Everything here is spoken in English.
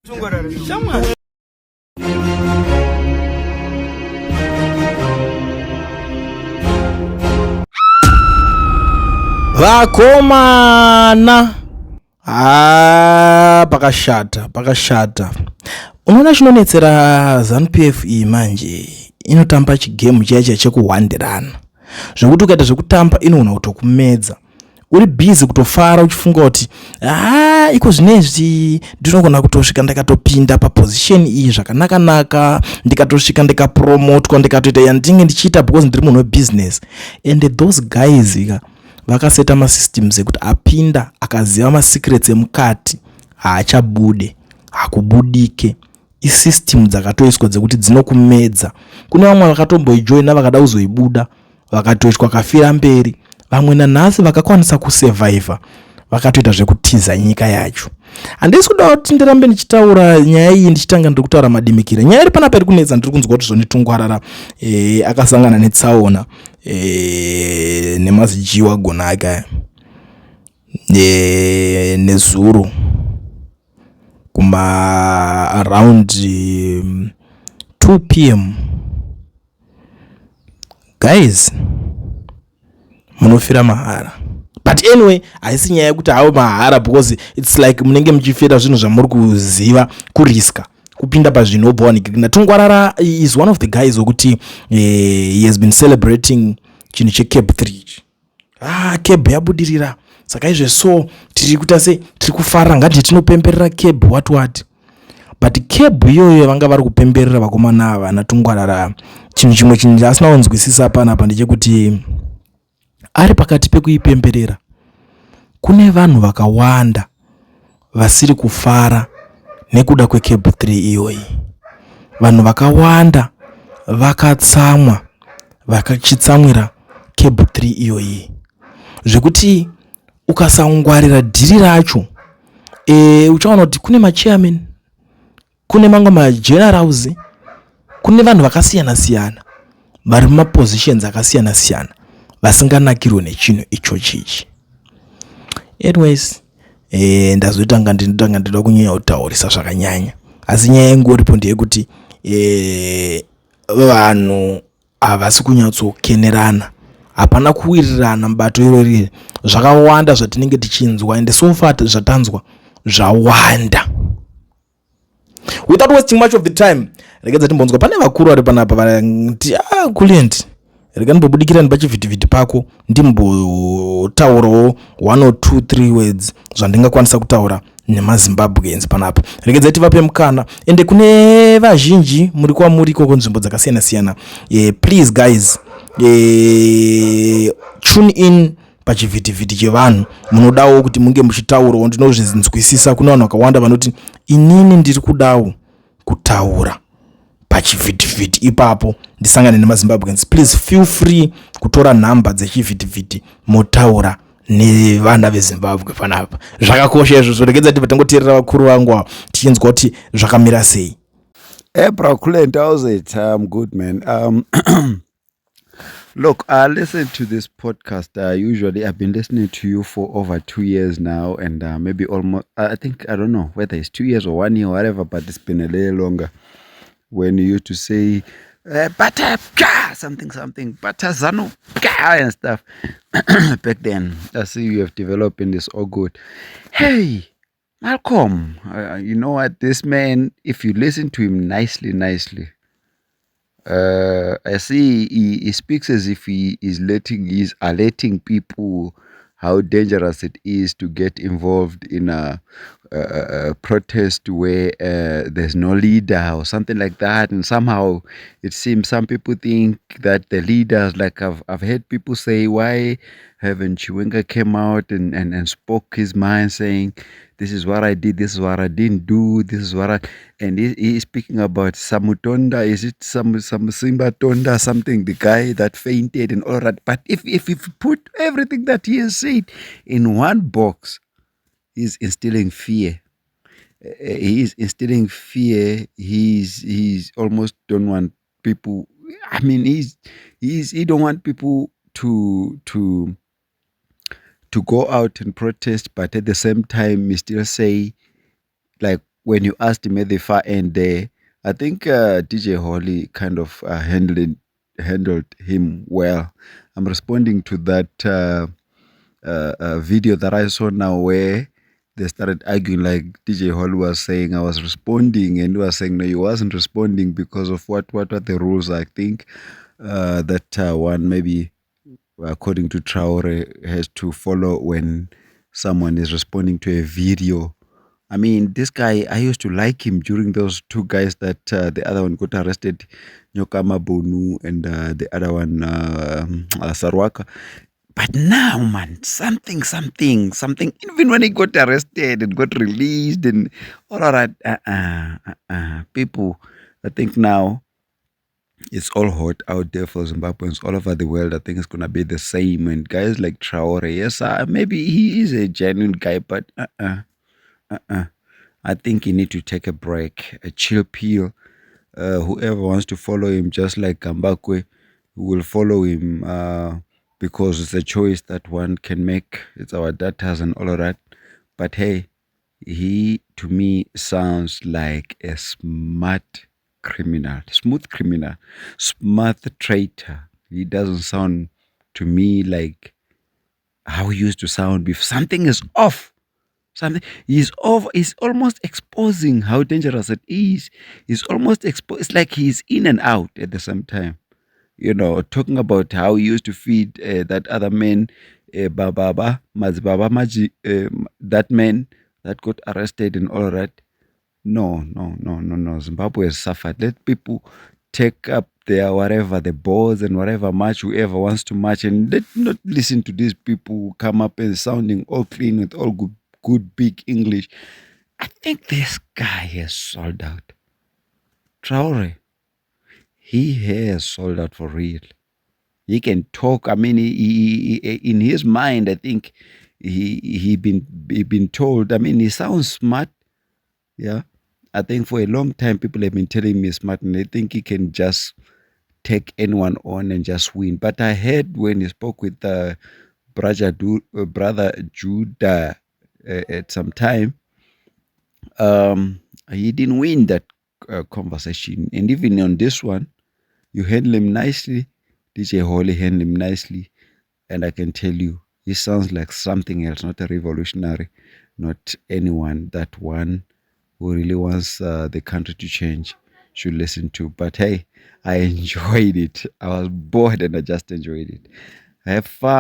Vakomana pakashata. Unoona chinonetsera ZANU-PF iyi manje inotamba chigemu chaicha chekuhwandirana. Zvekuti ukaita zvekutamba inoona kutokumedza. Uri busy kutofara uchifunga kuti iko zvinezvi ndinogona kutosvika ndikatopinda paposition iyi zvakanaka ndikatosvika ndikapromotwa ndikatoita yandinge ndichiita because ndiri munhu webusiness. And those guys vakaseta masystems ekuti apinda akaziva masecrets emukati haachabude, hakubudike. Isystem dzakatoiswa dzekuti dzinokumedza. Kune vamwe vakatomboijoina vakada kuzoibuda vakatoiswa kafira mberi. Vamwe nanhasi vakakwanisa kusurvive vakatoita zvekutiza nyika yacho. Handisi kuda kuti ndirambe ndichitaura nyaya iyi ndichitanga ndiri kutaura madimikire. Nyaya iri panapa iri kunetsa ndiri kunzwa kuti Tungwarara akasangana netsaona nemazijiwa gonaka nezuro kuma around 2 p.m. Guys, munofira mahara. But anyway, haisi nyaya yekuti hawo mahara because it's like munenge muchifira zvinhu zvamuri kuziva kuriska kupinda pazvinobva. Tungwarara is one of the guys wekuti he has been celebrating chinhu cheCAB 3. CAB yabudirira. Saka izve so tiri kuita se tiri kufara ngati tinopemberera CAB what. But CAB iyoyo vanga vari kupemberera vakomana ava naTungwarara. Chinhu chimwe chinhu asina kunzwisisa panapa ndechekuti ari pakati pekuipemberera kune vanhu vakawanda vasiri kufara nekuda kweCAB 3 iyoyi. Vanhu vakawanda vakatsamwa vakachitsamwira CAB 3 iyoyi zvekuti ukasaungwarira dhiri racho uchaona kuti kune machairman, kune mamwe magenerals, kune vanhu vakasiyana vari mumapositions akasiyana vasinganakirwe nechinhu ichochichi. Anyways, ndazotanga ndinoda kunyanya kutaurisa zvakanyanya. Asi nyaya ingoripo ndeyekuti vanhu havasi kunyatsokenerana, hapana kuwirirana mubato irori. Zvakawanda zvatinenge tichinzwa ende so far zvatanzwa zvawanda. Without wasting much of the time, rekedza timbonzwa pane vakuru vari panapa vanti Kulent, rega ndimbobudikirani pachivhitivhiti pako ndimbotaurawo 1 or 2 3 words zvandingakwanisa kutaura nemaZimbabweans panapa. Rekedza tivape mukana ende kune vazhinji muri kwamuriko kunzvimbo dzakasiyana. Please guys, tune in pachivhitivhiti chevanhu munodawo kuti munge muchitaurawo. Ndinozvinzwisisa kuna vanhu vakawanda vanoti inini ndiri kudawo kutaura pachivhitivhiti ipapo ndisangane nemaZimbabweans. Please feel free kutora nhamba dzechivhitivhiti motaura nevana veZimbabwe panapa. Zvakakosha izvo. Rekedza tibva tangoteerera vakuru vangu tichinzwa kuti zvakamira sei. Bro, Kulent, how's it? Good, man. Look, I listened to this podcast. Usually, I've been listening to you for over 2 years now, and maybe almost, I don't know whether it's 2 years or 1 year or whatever, but it's been a little longer. When you used to say, butter, something, butter, ZANU, and stuff. Back then, I see you have developed in this all good. Hey, Malcolm, you know what? This man, if you listen to him nicely, I see he speaks as if he is alerting people how dangerous it is to get involved in a protest where there's no leader or something like that. And somehow it seems some people think that the leaders, like I've heard people say, why haven't Chiwenga came out and spoke his mind saying, this is what I did, this is what I didn't do, this is what and he's speaking about Samutonda, is it some Simba Tonda, something, the guy that fainted and all that. But if you put everything that he has said in one box, he's instilling fear. He's instilling fear. He's almost don't want people. I mean, he don't want people to go out and protest, but at the same time, he still say, like, when you asked him at the far end there, I think DJ Holly kind of handled him well. I'm responding to that video that I saw now where they started arguing. Like DJ Holly was saying, I was responding, and he was saying no, he wasn't responding because of what are the rules. I think that one maybe according to Traore has to follow when someone is responding to a video. I mean, this guy, I used to like him during those two guys that the other one got arrested, Nyokama Bonu, and the other one, Sarwaka. But now, man, something. Even when he got arrested and got released and all of that, people, I think now it's all hot out there for Zimbabweans all over the world. I think it's gonna be the same. And guys like Traore, yes, maybe he is a genuine guy, but I think you need to take a break, a chill pill. Whoever wants to follow him, just like Kambakwe, will follow him because it's a choice that one can make. It's our datas and all of that. But hey, he to me sounds like a smart criminal, smooth criminal, smart traitor. He doesn't sound to me like how he used to sound before. Something is off. Something he's off. He's almost exposing how dangerous it is. He's almost exposed. It's like he's in and out at the same time. You know, talking about how he used to feed that other man, Baba Maji, that man that got arrested and all that. No, no, no, no, no. Zimbabwe has suffered. Let people take up their whatever, the boards and whatever march, whoever wants to march, and let not listen to these people who come up and sounding all clean with all good big English. I think this guy has sold out. Traore, he has sold out for real. He can talk. I mean, in his mind, I think he been told. I mean, he sounds smart. Yeah, I think for a long time people have been telling me he's smart, and they think he can just take anyone on and just win. But I heard when he spoke with brother Judah at some time, he didn't win that conversation. And even on this one, you handle him nicely. DJ Holly handled him nicely. And I can tell you, he sounds like something else, not a revolutionary, not anyone that one who really wants the country to change should listen to. But hey, I enjoyed it. I was bored and I just enjoyed it. Have fun.